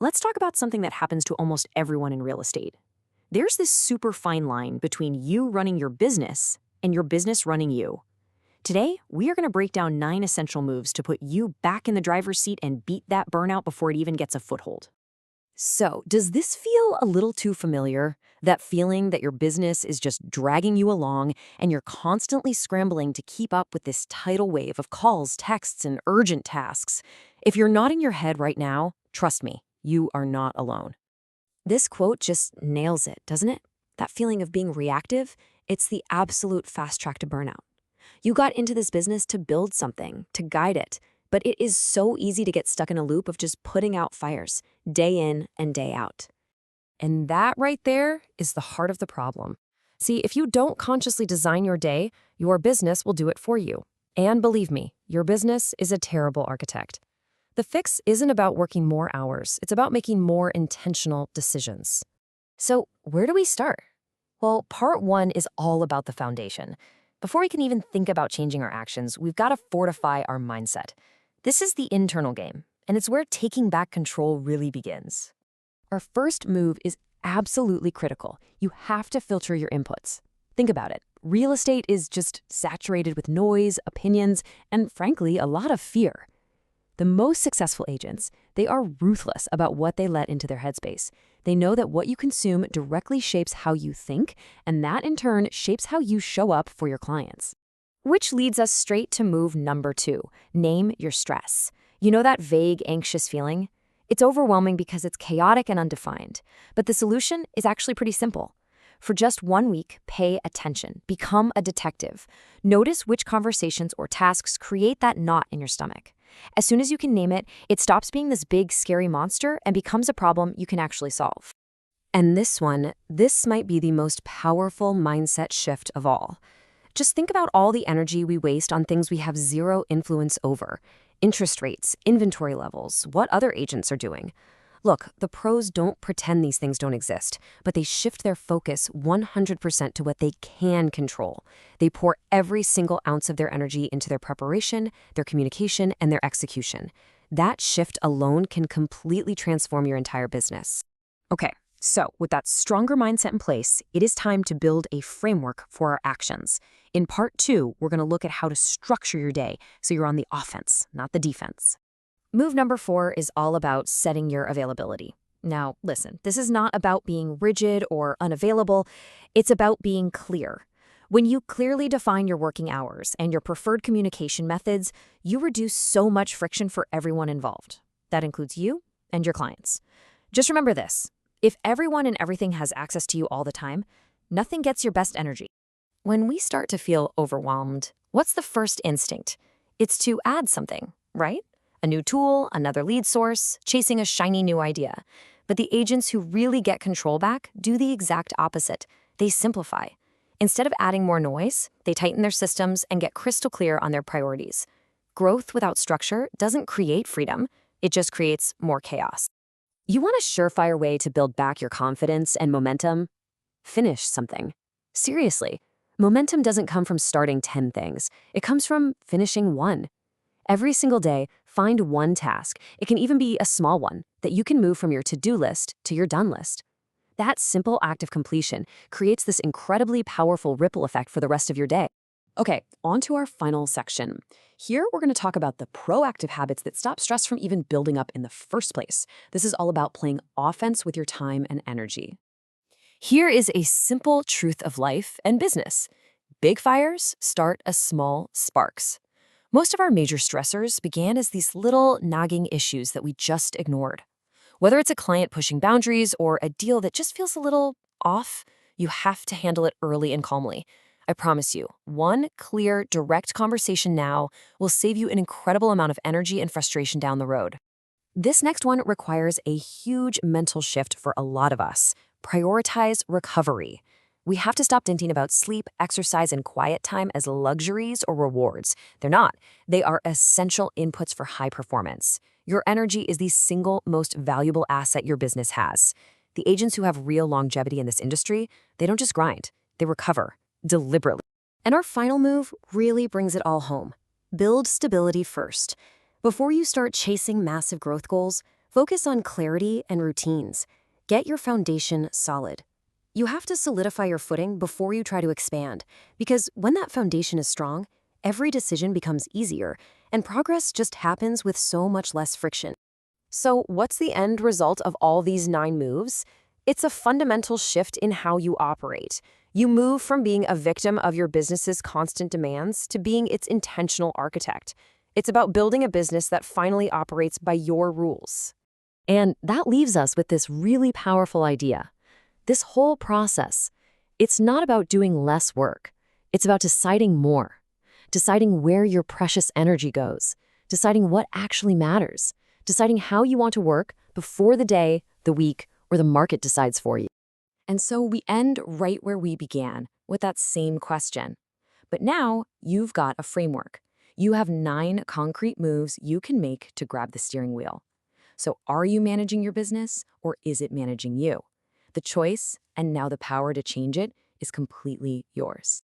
let's talk about something that happens to almost everyone in real estate. There's this super fine line between you running your business and your business running you. Today, we are going to break down 9 essential moves to put you back in the driver's seat and beat that burnout before it even gets a foothold. So, does this feel a little too familiar? That feeling that your business is just dragging you along and you're constantly scrambling to keep up with this tidal wave of calls, texts, and urgent tasks? If you're nodding your head right now, trust me, you are not alone. This quote just nails it, doesn't it? That feeling of being reactive, it's the absolute fast track to burnout. You got into this business to build something, to guide it, but it is so easy to get stuck in a loop of just putting out fires, day in and day out. And that right there is the heart of the problem. See, if you don't consciously design your day, your business will do it for you. And believe me, your business is a terrible architect. The fix isn't about working more hours, it's about making more intentional decisions. So, where do we start? Well, part 1 is all about the foundation. Before we can even think about changing our actions, we've got to fortify our mindset. This is the internal game, and it's where taking back control really begins. Our first move is absolutely critical. You have to filter your inputs. Think about it. Real estate is just saturated with noise, opinions, and frankly, a lot of fear. The most successful agents, they are ruthless about what they let into their headspace. They know that what you consume directly shapes how you think, and that in turn shapes how you show up for your clients. Which leads us straight to move number 2, name your stress. You know that vague, anxious feeling? It's overwhelming because it's chaotic and undefined. But the solution is actually pretty simple. For just 1 week, pay attention. Become a detective. Notice which conversations or tasks create that knot in your stomach. As soon as you can name it, it stops being this big, scary monster and becomes a problem you can actually solve. And this might be the most powerful mindset shift of all. Just think about all the energy we waste on things we have zero influence over. Interest rates, inventory levels, what other agents are doing. Look, the pros don't pretend these things don't exist, but they shift their focus 100% to what they can control. They pour every single ounce of their energy into their preparation, their communication, and their execution. That shift alone can completely transform your entire business. Okay, so with that stronger mindset in place, it is time to build a framework for our actions. In part 2, we're going to look at how to structure your day so you're on the offense, not the defense. Move number 4 is all about setting your availability. Now, listen, this is not about being rigid or unavailable. It's about being clear. When you clearly define your working hours and your preferred communication methods, you reduce so much friction for everyone involved. That includes you and your clients. Just remember this. If everyone and everything has access to you all the time, nothing gets your best energy. When we start to feel overwhelmed, what's the first instinct? It's to add something, right? A new tool, another lead source, chasing a shiny new idea. But the agents who really get control back do the exact opposite. They simplify. Instead of adding more noise, they tighten their systems and get crystal clear on their priorities. Growth without structure doesn't create freedom, it just creates more chaos. You want a surefire way to build back your confidence and momentum? Finish something. Seriously, momentum doesn't come from starting 10 things. It comes from finishing one. Every single day, find one task. It can even be a small one that you can move from your to-do list to your done list. That simple act of completion creates this incredibly powerful ripple effect for the rest of your day. Okay, on to our final section. Here, we're going to talk about the proactive habits that stop stress from even building up in the first place. This is all about playing offense with your time and energy. Here is a simple truth of life and business. Big fires start as small sparks. Most of our major stressors began as these little nagging issues that we just ignored. Whether it's a client pushing boundaries or a deal that just feels a little off, you have to handle it early and calmly. I promise you, one clear, direct conversation now will save you an incredible amount of energy and frustration down the road. This next one requires a huge mental shift for a lot of us. Prioritize recovery. We have to stop thinking about sleep, exercise, and quiet time as luxuries or rewards. They're not. They are essential inputs for high performance. Your energy is the single most valuable asset your business has. The agents who have real longevity in this industry, they don't just grind, they recover deliberately. And our final move really brings it all home. Build stability first. Before you start chasing massive growth goals, Focus on clarity and routines. Get your foundation solid. You have to solidify your footing before you try to expand, because when that foundation is strong, every decision becomes easier, and progress just happens with so much less friction. So, what's the end result of all these 9 moves? It's a fundamental shift in how you operate. You move from being a victim of your business's constant demands to being its intentional architect. It's about building a business that finally operates by your rules. And that leaves us with this really powerful idea. This whole process, it's not about doing less work. It's about deciding more, deciding where your precious energy goes, deciding what actually matters, deciding how you want to work before the day, the week, or the market decides for you. And so we end right where we began, with that same question. But now you've got a framework. You have 9 concrete moves you can make to grab the steering wheel. So are you managing your business, or is it managing you? The choice, and now the power to change it, is completely yours.